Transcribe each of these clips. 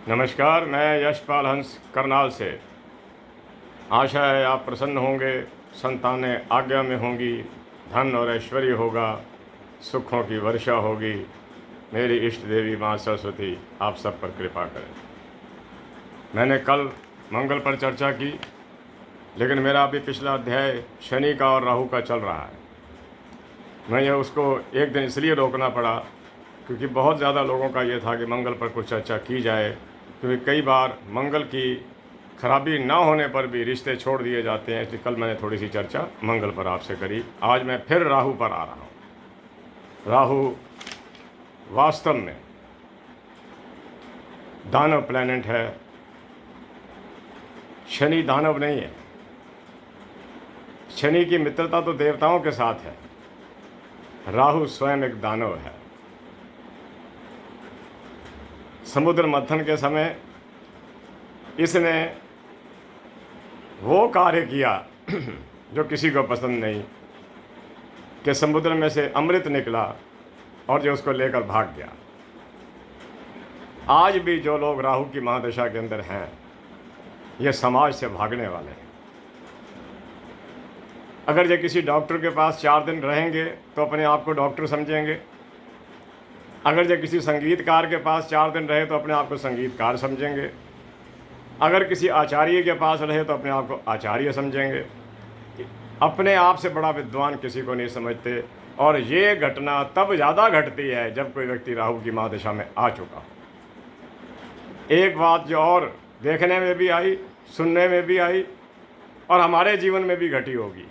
नमस्कार, मैं यशपाल हंस करनाल से। आशा है आप प्रसन्न होंगे, संतानें आज्ञा में होंगी, धन और ऐश्वर्य होगा, सुखों की वर्षा होगी। मेरी इष्ट देवी माँ सरस्वती आप सब पर कृपा करें। मैंने कल मंगल पर चर्चा की, लेकिन मेरा अभी पिछला अध्याय शनि का और राहु का चल रहा है। मैं यह उसको एक दिन इसलिए रोकना पड़ा क्योंकि बहुत ज़्यादा लोगों का ये था कि मंगल पर कुछ चर्चा की जाए, क्योंकि कई बार मंगल की खराबी ना होने पर भी रिश्ते छोड़ दिए जाते हैं। इसलिए कल मैंने थोड़ी सी चर्चा मंगल पर आपसे करी। आज मैं फिर राहु पर आ रहा हूँ। राहु वास्तव में दानव प्लैनेट है, शनि दानव नहीं है। शनि की मित्रता तो देवताओं के साथ है, राहु स्वयं एक दानव है। समुद्र मंथन के समय इसने वो कार्य किया जो किसी को पसंद नहीं, कि समुद्र में से अमृत निकला और जो उसको लेकर भाग गया। आज भी जो लोग राहु की महादशा के अंदर हैं, ये समाज से भागने वाले हैं। अगर ये किसी डॉक्टर के पास 4 दिन रहेंगे तो अपने आप को डॉक्टर समझेंगे। अगर ये किसी संगीतकार के पास 4 दिन रहे तो अपने आप को संगीतकार समझेंगे। अगर किसी आचार्य के पास रहे तो अपने आप को आचार्य समझेंगे। अपने आप से बड़ा विद्वान किसी को नहीं समझते। और ये घटना तब ज़्यादा घटती है जब कोई व्यक्ति राहु की महादशा में आ चुका हो। एक बात जो और देखने में भी आई, सुनने में भी आई और हमारे जीवन में भी घटी होगी।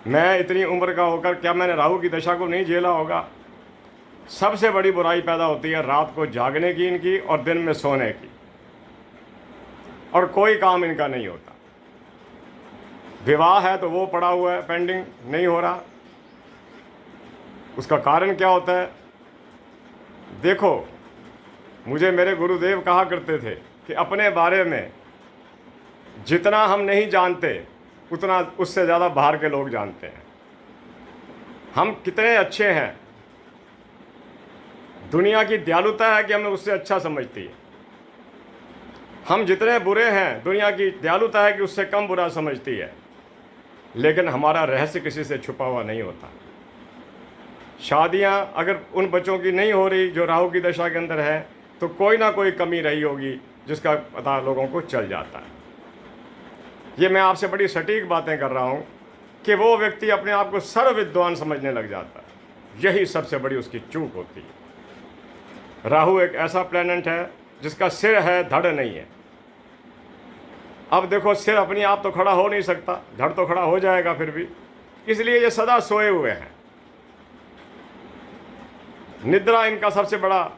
मैं इतनी उम्र का होकर क्या मैंने राहु की दशा को नहीं झेला होगा? सबसे बड़ी बुराई पैदा होती है रात को जागने की इनकी और दिन में सोने की, और कोई काम इनका नहीं होता। विवाह है तो वो पड़ा हुआ है, पेंडिंग नहीं हो रहा। उसका कारण क्या होता है? देखो, मुझे मेरे गुरुदेव कहा करते थे कि अपने बारे में जितना हम नहीं जानते उतना उससे ज़्यादा बाहर के लोग जानते हैं। हम कितने अच्छे हैं, दुनिया की दयालुता है कि हमें उससे अच्छा समझती है। हम जितने बुरे हैं, दुनिया की दयालुता है कि उससे कम बुरा समझती है। लेकिन हमारा रहस्य किसी से छुपा हुआ नहीं होता। शादियां अगर उन बच्चों की नहीं हो रही जो राहु की दशा के अंदर है, तो कोई ना कोई कमी रही होगी जिसका पता लोगों को चल जाता है। ये मैं आपसे बड़ी सटीक बातें कर रहा हूँ कि वो व्यक्ति अपने आप को सर्व विद्वान समझने लग जाता है। यही सबसे बड़ी उसकी चूक होती है। राहु एक ऐसा प्लैनेट है जिसका सिर है, धड़ नहीं है। अब देखो, सिर अपने आप तो खड़ा हो नहीं सकता, धड़ तो खड़ा हो जाएगा फिर भी, इसलिए ये सदा सोए हुए हैं। निद्रा इनका सबसे बड़ा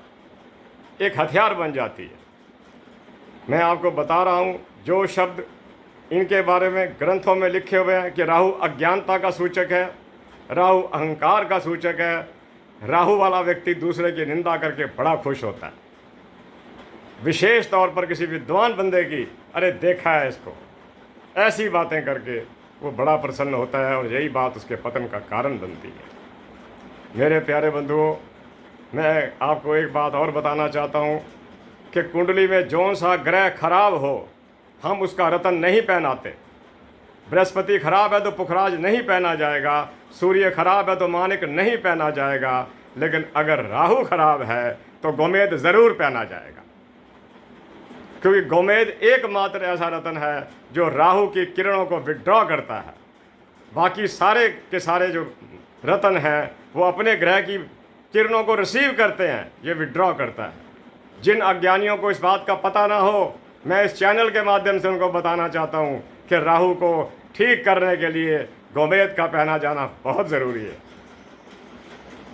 एक हथियार बन जाती है। मैं आपको बता रहा हूँ, जो शब्द इनके बारे में ग्रंथों में लिखे हुए हैं कि राहु अज्ञानता का सूचक है, राहु अहंकार का सूचक है, राहु वाला व्यक्ति दूसरे की निंदा करके बड़ा खुश होता है। विशेष तौर पर किसी विद्वान बंदे की, अरे देखा है इसको, ऐसी बातें करके वो बड़ा प्रसन्न होता है, और यही बात उसके पतन का कारण बनती है। मेरे प्यारे बंधुओं, मैं आपको एक बात और बताना चाहता हूँ कि कुंडली में जौन सा ग्रह खराब हो, हम उसका रतन नहीं पहनाते। बृहस्पति खराब है तो पुखराज नहीं पहना जाएगा, सूर्य खराब है तो मानिक नहीं पहना जाएगा, लेकिन अगर राहु खराब है तो गोमेद ज़रूर पहना जाएगा। क्योंकि गोमेद एकमात्र ऐसा रतन है जो राहु की किरणों को विड्रॉ करता है। बाकी सारे के सारे जो रतन हैं वो अपने ग्रह की किरणों को रिसीव करते हैं, ये विड्रॉ करता है। जिन अज्ञानियों को इस बात का पता ना हो, मैं इस चैनल के माध्यम से उनको बताना चाहता हूँ कि राहु को ठीक करने के लिए गोमेद का पहना जाना बहुत ज़रूरी है।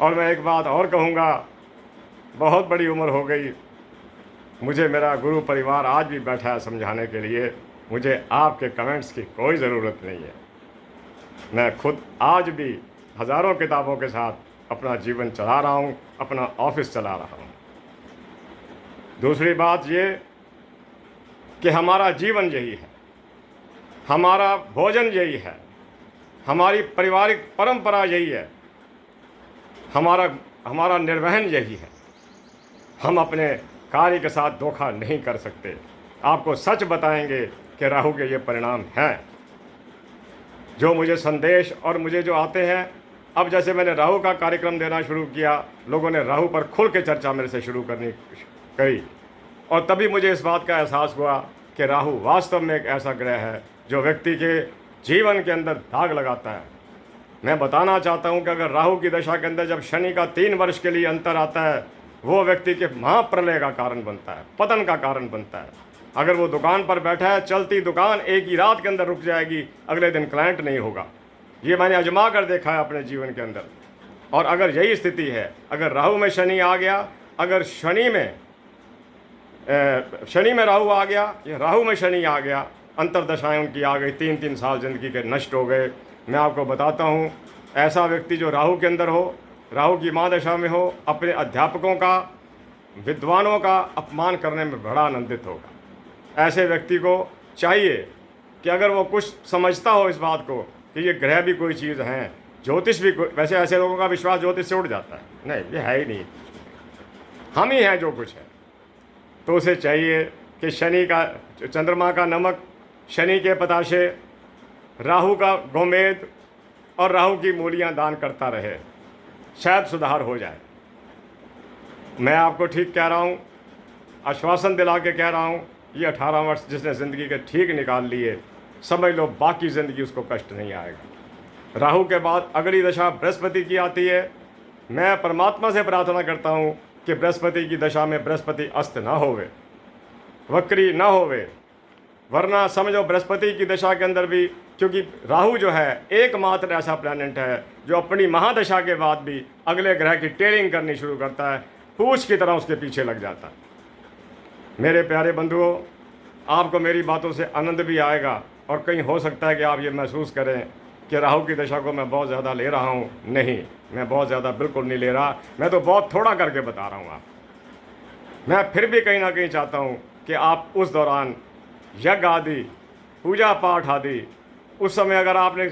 और मैं एक बात और कहूँगा, बहुत बड़ी उम्र हो गई, मुझे मेरा गुरु परिवार आज भी बैठा है समझाने के लिए। मुझे आपके कमेंट्स की कोई ज़रूरत नहीं है। मैं खुद आज भी हज़ारों किताबों के साथ अपना जीवन चला रहा हूँ, अपना ऑफिस चला रहा हूँ। दूसरी बात ये कि हमारा जीवन यही है, हमारा भोजन यही है, हमारी पारिवारिक परंपरा यही है, हमारा निर्वहन यही है। हम अपने कार्य के साथ धोखा नहीं कर सकते। आपको सच बताएंगे कि राहु के ये परिणाम हैं जो मुझे संदेश और मुझे जो आते हैं। अब जैसे मैंने राहु का कार्यक्रम देना शुरू किया, लोगों ने राहु पर खुल के चर्चा मेरे से शुरू करी और तभी मुझे इस बात का एहसास हुआ कि राहु वास्तव में एक ऐसा ग्रह है जो व्यक्ति के जीवन के अंदर दाग लगाता है। मैं बताना चाहता हूं कि अगर राहु की दशा के अंदर जब शनि का 3 वर्ष के लिए अंतर आता है, वो व्यक्ति के महाप्रलय का कारण बनता है, पतन का कारण बनता है। अगर वो दुकान पर बैठा है, चलती दुकान एक ही रात के अंदर रुक जाएगी, अगले दिन क्लाइंट नहीं होगा। ये मैंने आजमा कर देखा है अपने जीवन के अंदर। और अगर यही स्थिति है, अगर राहु में शनि आ गया, अगर शनि में राहु आ गया या राहु में शनि आ गया, अंतरदशाएं उनकी आ गई, 3-3 साल जिंदगी के नष्ट हो गए। मैं आपको बताता हूँ, ऐसा व्यक्ति जो राहु के अंदर हो, राहु की महादशा में हो, अपने अध्यापकों का, विद्वानों का अपमान करने में बड़ा आनंदित होगा। ऐसे व्यक्ति को चाहिए कि अगर वो कुछ समझता हो इस बात को कि ये ग्रह भी कोई चीज़ हैं, ज्योतिष भी कोई, वैसे ऐसे लोगों का विश्वास ज्योतिष से उड़ जाता है, नहीं ये है ही नहीं, हम ही हैं जो कुछ है। तो उसे चाहिए कि शनि का, चंद्रमा का नमक, शनि के पताशे, राहु का गोमेद और राहु की मूलियां दान करता रहे, शायद सुधार हो जाए। मैं आपको ठीक कह रहा हूँ, आश्वासन दिला के कह रहा हूँ, ये 18 वर्ष जिसने ज़िंदगी के ठीक निकाल लिए, समझ लो बाकी ज़िंदगी उसको कष्ट नहीं आएगा। राहु के बाद अगली दशा बृहस्पति की आती है। मैं परमात्मा से प्रार्थना करता हूँ कि बृहस्पति की दशा में बृहस्पति अस्त ना होवे, वक्री ना होवे, वरना समझो बृहस्पति की दशा के अंदर भी, क्योंकि राहु जो है एकमात्र ऐसा प्लैनेट है जो अपनी महादशा के बाद भी अगले ग्रह की टेलिंग करनी शुरू करता है, पूछ की तरह उसके पीछे लग जाता है। मेरे प्यारे बंधुओं, आपको मेरी बातों से आनंद भी आएगा और कहीं हो सकता है कि आप ये महसूस करें कि राहु की दशा को मैं बहुत ज़्यादा ले रहा हूँ। नहीं, मैं बहुत ज़्यादा बिल्कुल नहीं ले रहा, मैं तो बहुत थोड़ा करके बता रहा हूँ आप। मैं फिर भी कहीं ना कहीं चाहता हूँ कि आप उस दौरान यज्ञ आदि, पूजा पाठ आदि, उस समय अगर आपने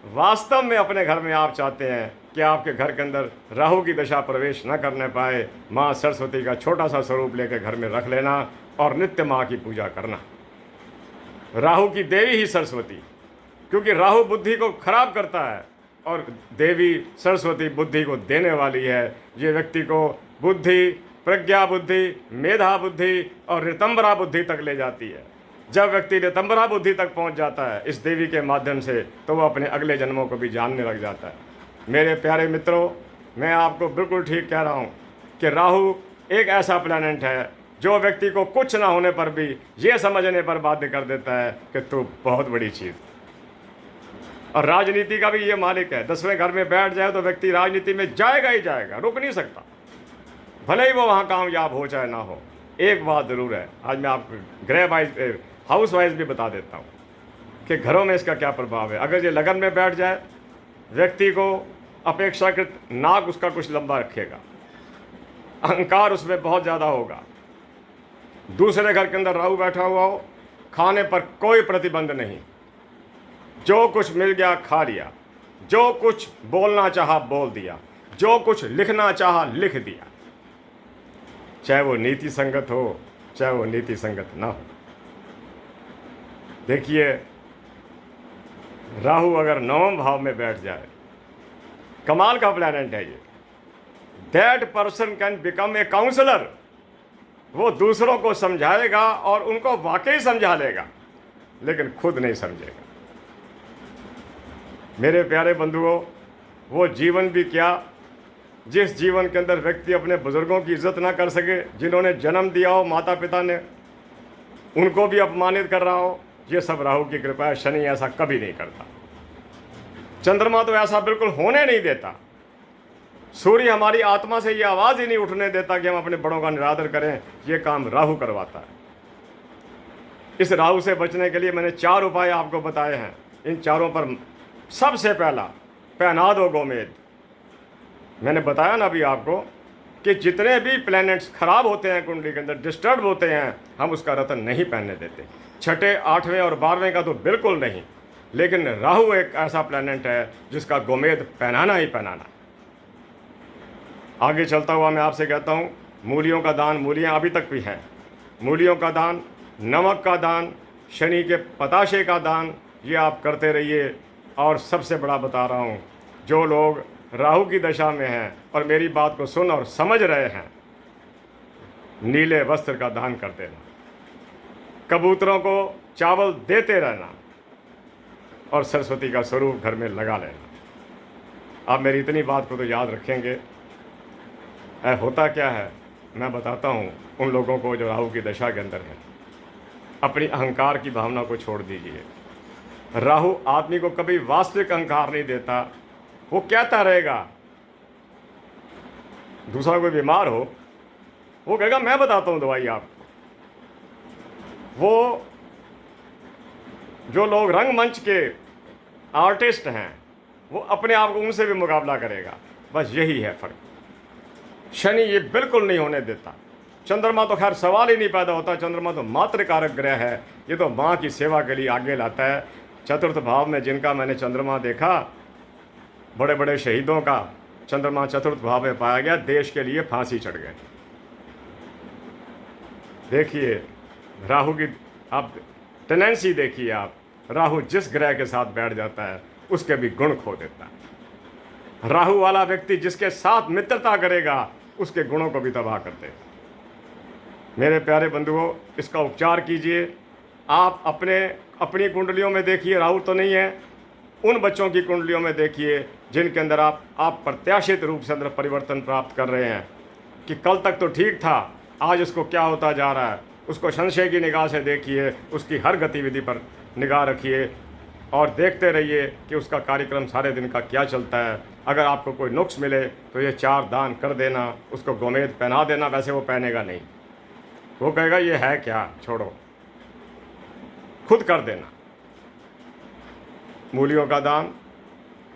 वास्तव में अपने घर में आप चाहते हैं कि आपके घर के अंदर राहु की दशा प्रवेश न करने पाए, माँ सरस्वती का छोटा सा स्वरूप लेकर घर में रख लेना और नित्य माँ की पूजा करना। राहु की देवी ही सरस्वती, क्योंकि राहु बुद्धि को खराब करता है और देवी सरस्वती बुद्धि को देने वाली है। ये व्यक्ति को बुद्धि, प्रज्ञा बुद्धि, मेधा बुद्धि और ऋतंबरा बुद्धि तक ले जाती है। जब व्यक्ति ऋतंबरा बुद्धि तक पहुंच जाता है इस देवी के माध्यम से, तो वह अपने अगले जन्मों को भी जानने लग जाता है। मेरे प्यारे मित्रों, मैं आपको बिल्कुल ठीक कह रहा हूं कि राहु एक ऐसा प्लैनेट है जो व्यक्ति को कुछ ना होने पर भी ये समझने पर बाध्य कर देता है कि तू बहुत बड़ी चीज़। और राजनीति का भी ये मालिक है। 10वें घर में बैठ जाए तो व्यक्ति राजनीति में जाएगा ही जाएगा, रुक नहीं सकता, भले ही वो वहाँ कामयाब हो चाहे ना हो। एक बात ज़रूर है, आज मैं आपको ग्रह वाइज, हाउस वाइज भी बता देता हूँ कि घरों में इसका क्या प्रभाव है। अगर ये लगन में बैठ जाए, व्यक्ति को अपेक्षाकृत नाक उसका कुछ लंबा रखेगा, अहंकार उसमें बहुत ज़्यादा होगा। दूसरे घर के अंदर राहु बैठा हुआ हो, खाने पर कोई प्रतिबंध नहीं, जो कुछ मिल गया खा लिया, जो कुछ बोलना चाहा बोल दिया, जो कुछ लिखना चाहा लिख दिया, चाहे वो नीति संगत हो चाहे वो नीति संगत ना हो। देखिए, राहु अगर 9वें भाव में बैठ जाए, कमाल का प्लैनेट है ये। That person can become a counsellor. वो दूसरों को समझाएगा और उनको वाकई समझा लेगा, लेकिन खुद नहीं समझेगा। मेरे प्यारे बंधुओं, वो जीवन भी क्या जिस जीवन के अंदर व्यक्ति अपने बुजुर्गों की इज्जत ना कर सके, जिन्होंने जन्म दिया हो, माता पिता ने, उनको भी अपमानित कर रहा हो। ये सब राहु की कृपा है। शनि ऐसा कभी नहीं करता, चंद्रमा तो ऐसा बिल्कुल होने नहीं देता, सूर्य हमारी आत्मा से ये आवाज़ ही नहीं उठने देता कि हम अपने बड़ों का निरादर करें। ये काम राहु करवाता है। इस राहु से बचने के लिए मैंने 4 उपाय आपको बताए हैं। इन चारों पर सबसे पहला, पहना दो गोमेद। मैंने बताया ना अभी आपको कि जितने भी प्लैनेट्स खराब होते हैं कुंडली के अंदर, डिस्टर्ब होते हैं, हम उसका रतन नहीं पहनने देते। 6ठे, 8वें और 12वें का तो बिल्कुल नहीं, लेकिन राहु एक ऐसा प्लैनेट है जिसका गोमेद पहनाना ही पहनाना। आगे चलता हुआ मैं आपसे कहता हूँ मूलियों का दान, मूलियाँ अभी तक भी हैं, मूलियों का दान, नमक का दान, शनि के पताशे का दान, ये आप करते रहिए। और सबसे बड़ा बता रहा हूँ, जो लोग राहु की दशा में हैं और मेरी बात को सुन और समझ रहे हैं, नीले वस्त्र का दान कर देना, कबूतरों को चावल देते रहना और सरस्वती का स्वरूप घर में लगा लेना। आप मेरी इतनी बात को तो याद रखेंगे। होता क्या है मैं बताता हूँ उन लोगों को जो राहु की दशा के अंदर है। अपनी अहंकार की भावना को छोड़ दीजिए। राहु आदमी को कभी वास्तविक अहंकार नहीं देता। वो कहता रहेगा, दूसरा कोई बीमार हो वो कहेगा मैं बताता हूँ दवाई आपको। वो जो लोग रंगमंच के आर्टिस्ट हैं वो अपने आप को उनसे भी मुकाबला करेगा। बस यही है फर्क। शनि ये बिल्कुल नहीं होने देता। चंद्रमा तो खैर सवाल ही नहीं पैदा होता। चंद्रमा तो मातृ कारक ग्रह है, ये तो माँ की सेवा के लिए आगे लाता है। चतुर्थ भाव में जिनका मैंने चंद्रमा देखा, बड़े बड़े शहीदों का चंद्रमा चतुर्थ भाव में पाया गया, देश के लिए फांसी चढ़ गए। देखिए राहु की आप टेंडेंसी देखिए, आप राहु जिस ग्रह के साथ बैठ जाता है उसके भी गुण खो देता है। राहु वाला व्यक्ति जिसके साथ मित्रता करेगा उसके गुणों को भी तबाह कर देगा। मेरे प्यारे बंधुओं, इसका उपचार कीजिए। आप अपनी कुंडलियों में देखिए, राहु तो नहीं है, उन बच्चों की कुंडलियों में देखिए जिनके अंदर आप प्रत्याशित रूप से अंदर परिवर्तन प्राप्त कर रहे हैं कि कल तक तो ठीक था, आज उसको क्या होता जा रहा है। उसको संशय की निगाह से देखिए, उसकी हर गतिविधि पर निगाह रखिए और देखते रहिए कि उसका कार्यक्रम सारे दिन का क्या चलता है। अगर आपको कोई नुक्स मिले तो ये 4 दान कर देना, उसको गोमेद पहना देना। वैसे वो पहनेगा नहीं, वो कहेगा ये है क्या, छोड़ो, खुद कर देना। मूलियों का दान,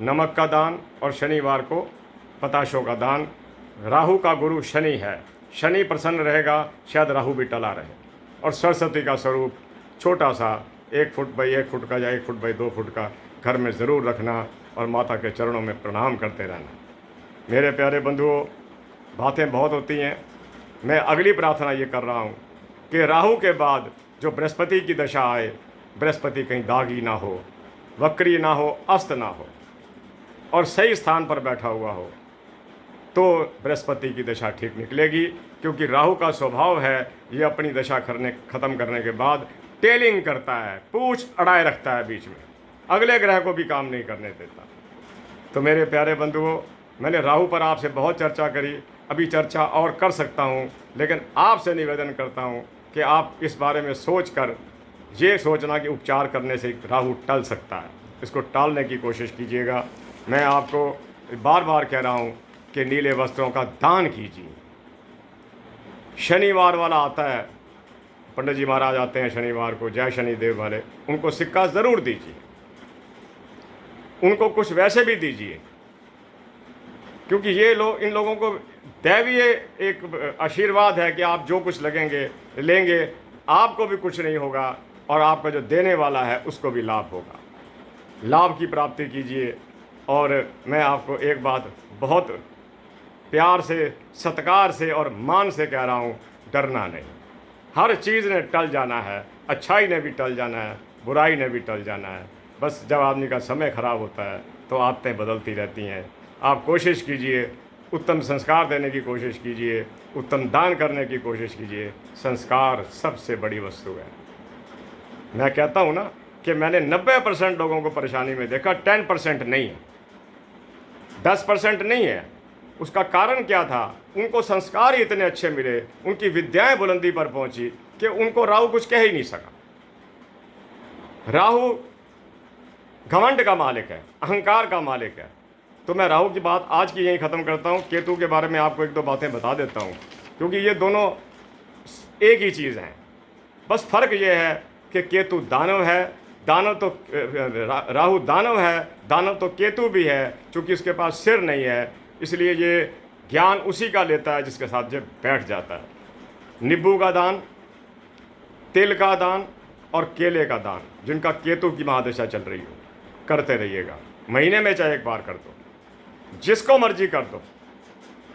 नमक का दान और शनिवार को पताशों का दान। राहु का गुरु शनि है, शनि प्रसन्न रहेगा, शायद राहु भी टला रहे। और सरस्वती का स्वरूप छोटा सा 1 फुट बाई 1 फुट का या 1 फुट बाई 2 फुट का घर में ज़रूर रखना और माता के चरणों में प्रणाम करते रहना। मेरे प्यारे बंधुओं, बातें बहुत होती हैं। मैं अगली प्रार्थना ये कर रहा हूँ कि राहु के बाद जो बृहस्पति की दशा आए, बृहस्पति कहीं दागी ना हो, वक्री ना हो, अस्त ना हो और सही स्थान पर बैठा हुआ हो, तो बृहस्पति की दशा ठीक निकलेगी। क्योंकि राहु का स्वभाव है ये अपनी दशा ख़त्म करने के बाद टेलिंग करता है, पूछ अड़ाए रखता है बीच में, अगले ग्रह को भी काम नहीं करने देता। तो मेरे प्यारे बंधुओं, मैंने राहु पर आपसे बहुत चर्चा करी, अभी चर्चा और कर सकता हूँ, लेकिन आपसे निवेदन करता हूँ कि आप इस बारे में सोच कर ये सोचना कि उपचार करने से राहु टल सकता है, इसको टालने की कोशिश कीजिएगा। मैं आपको बार बार कह रहा हूँ कि नीले वस्त्रों का दान कीजिए। शनिवार वाला आता है, पंडित जी महाराज आते हैं शनिवार को, जय शनिदेव वाले, उनको सिक्का ज़रूर दीजिए, उनको कुछ वैसे भी दीजिए, क्योंकि ये लोग, इन लोगों को दैवीय एक आशीर्वाद है कि आप जो कुछ लेंगे आपको भी कुछ नहीं होगा और आपका जो देने वाला है उसको भी लाभ होगा। लाभ की प्राप्ति कीजिए। और मैं आपको एक बात बहुत प्यार से, सत्कार से और मान से कह रहा हूँ, डरना नहीं। हर चीज़ ने टल जाना है, अच्छाई ने भी टल जाना है, बुराई ने भी टल जाना है। बस जब आदमी का समय ख़राब होता है तो आदतें बदलती रहती हैं। आप कोशिश कीजिए, उत्तम संस्कार देने की कोशिश कीजिए, उत्तम दान करने की कोशिश कीजिए। संस्कार सबसे बड़ी वस्तु है। मैं कहता हूँ ना कि मैंने 90% लोगों को परेशानी में देखा, 10% नहीं है, 10% नहीं है। उसका कारण क्या था? उनको संस्कार ही इतने अच्छे मिले, उनकी विद्याएं बुलंदी पर पहुंची कि उनको राहु कुछ कह ही नहीं सका। राहु घमंड का मालिक है, अहंकार का मालिक है। तो मैं राहु की बात आज की यहीं ख़त्म करता हूँ। केतु के बारे में आपको 1-2 बातें बता देता हूँ, क्योंकि ये दोनों एक ही चीज़ हैं। बस फ़र्क ये है कि केतु दानव है, दानव तो राहु दानव है, दानव तो केतु भी है। चूँकि उसके पास सिर नहीं है, इसलिए ये ज्ञान उसी का लेता है जिसके साथ ये बैठ जाता है। नींबू का दान, तिल का दान और केले का दान, जिनका केतु की महादशा चल रही हो, करते रहिएगा। महीने में चाहे 1 बार कर दो, जिसको मर्जी कर दो,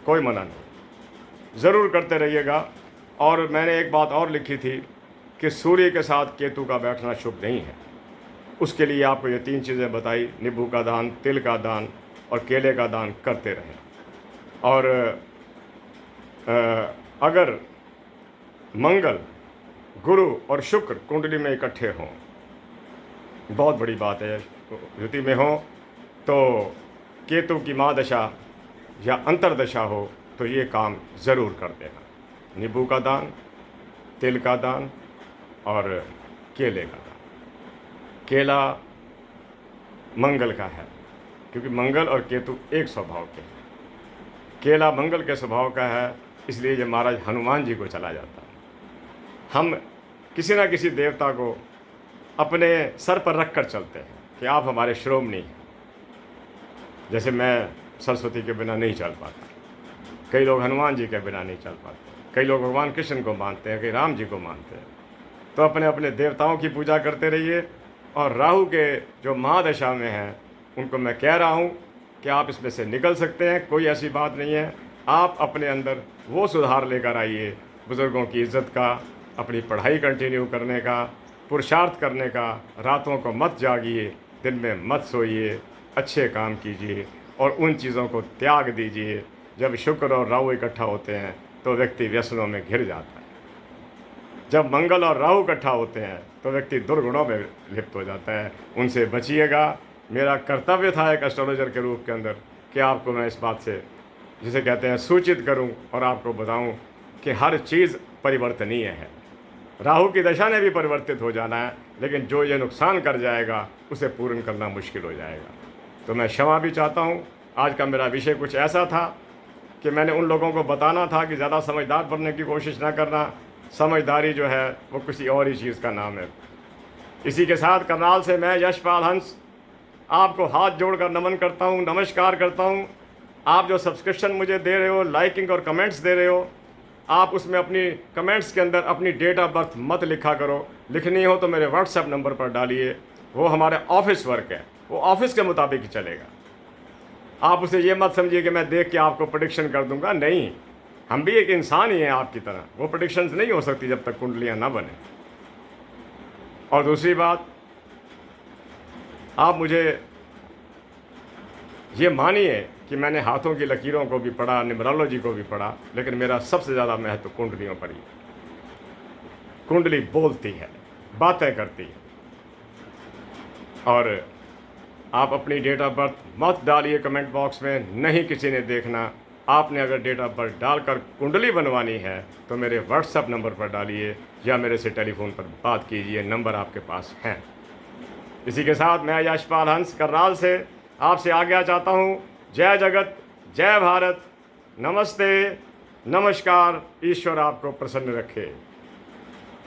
कोई मना नहीं। ज़रूर करते रहिएगा। और मैंने एक बात और लिखी थी कि सूर्य के साथ केतु का बैठना शुभ नहीं है। उसके लिए आपको ये 3 चीज़ें बताई, नींबू का दान, तिल का दान और केले का दान करते रहें। और अगर मंगल, गुरु और शुक्र कुंडली में इकट्ठे हों, बहुत बड़ी बात है, युति में हो, तो केतु की महादशा या अंतरदशा हो तो ये काम ज़रूर कर देना। नींबू का दान, तिल का दान और केले का दान। केला मंगल का है, क्योंकि मंगल और केतु एक स्वभाव के हैं। केला मंगल के स्वभाव का है, इसलिए ये महाराज हनुमान जी को चला जाता है। हम किसी न किसी देवता को अपने सर पर रख कर चलते हैं कि आप हमारे श्रोमणी हैं। जैसे मैं सरस्वती के बिना नहीं चल पाता, कई लोग हनुमान जी के बिना नहीं चल पाते, कई लोग भगवान कृष्ण को मानते हैं, कई राम जी को मानते हैं। तो अपने अपने देवताओं की पूजा करते रहिए। और राहु के जो महादशा में हैं उनको मैं कह रहा हूँ कि आप इसमें से निकल सकते हैं, कोई ऐसी बात नहीं है। आप अपने अंदर वो सुधार लेकर आइए, बुज़ुर्गों की इज़्ज़त का, अपनी पढ़ाई कंटिन्यू करने का, पुरुषार्थ करने का। रातों को मत जागिए, दिन में मत सोइए, अच्छे काम कीजिए और उन चीज़ों को त्याग दीजिए। जब शुक्र और राहु इकट्ठा होते हैं तो व्यक्ति व्यसनों में घिर जाता है। जब मंगल और राहु इकट्ठा होते हैं तो व्यक्ति दुर्गुणों में लिप्त हो जाता है। उनसे बचिएगा। मेरा कर्तव्य था एक एस्ट्रोलॉजर के रूप के अंदर कि आपको मैं इस बात से, जिसे कहते हैं, सूचित करूं और आपको बताऊं कि हर चीज़ परिवर्तनीय है। राहु की दशा ने भी परिवर्तित हो जाना है, लेकिन जो ये नुकसान कर जाएगा उसे पूर्ण करना मुश्किल हो जाएगा। तो मैं क्षमा भी चाहता हूँ। आज का मेरा विषय कुछ ऐसा था कि मैंने उन लोगों को बताना था कि ज़्यादा समझदार बनने की कोशिश ना करना। समझदारी जो है वो किसी और ही चीज़ का नाम है। इसी के साथ करनाल से मैं यशपाल हंस आपको हाथ जोड़कर नमन करता हूँ, नमस्कार करता हूँ। आप जो सब्सक्रिप्शन मुझे दे रहे हो, लाइकिंग और कमेंट्स दे रहे हो, आप उसमें अपनी कमेंट्स के अंदर अपनी डेट ऑफ बर्थ मत लिखा करो। लिखनी हो तो मेरे व्हाट्सएप नंबर पर डालिए। वो हमारे ऑफिस वर्क है, वो ऑफिस के मुताबिक ही चलेगा। आप उसे ये मत समझिए कि मैं देख के आपको प्रेडिक्शन कर दूंगा। नहीं, हम भी एक इंसान ही हैं आपकी तरह। वो प्रेडिक्शंस नहीं हो सकती जब तक कुंडलियाँ ना बने। और दूसरी बात, आप मुझे ये मानिए कि मैंने हाथों की लकीरों को भी पढ़ा, न्यूमरोलॉजी को भी पढ़ा, लेकिन मेरा सबसे ज़्यादा महत्व कुंडलियों पर ही। कुंडली बोलती है, बातें करती है। और आप अपनी डेट ऑफ बर्थ मत डालिए कमेंट बॉक्स में, नहीं किसी ने देखना। आपने अगर डेट ऑफ बर्थ डालकर कुंडली बनवानी है तो मेरे व्हाट्सएप नंबर पर डालिए या मेरे से टेलीफोन पर बात कीजिए, नंबर आपके पास हैं। इसी के साथ मैं यशपाल हंस करनाल से आपसे आज्ञा चाहता हूँ। जय जगत, जय भारत, नमस्ते, नमस्कार। ईश्वर आपको प्रसन्न रखे,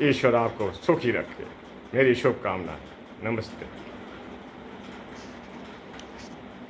ईश्वर आपको सुखी रखे। मेरी शुभकामनाएं। नमस्ते।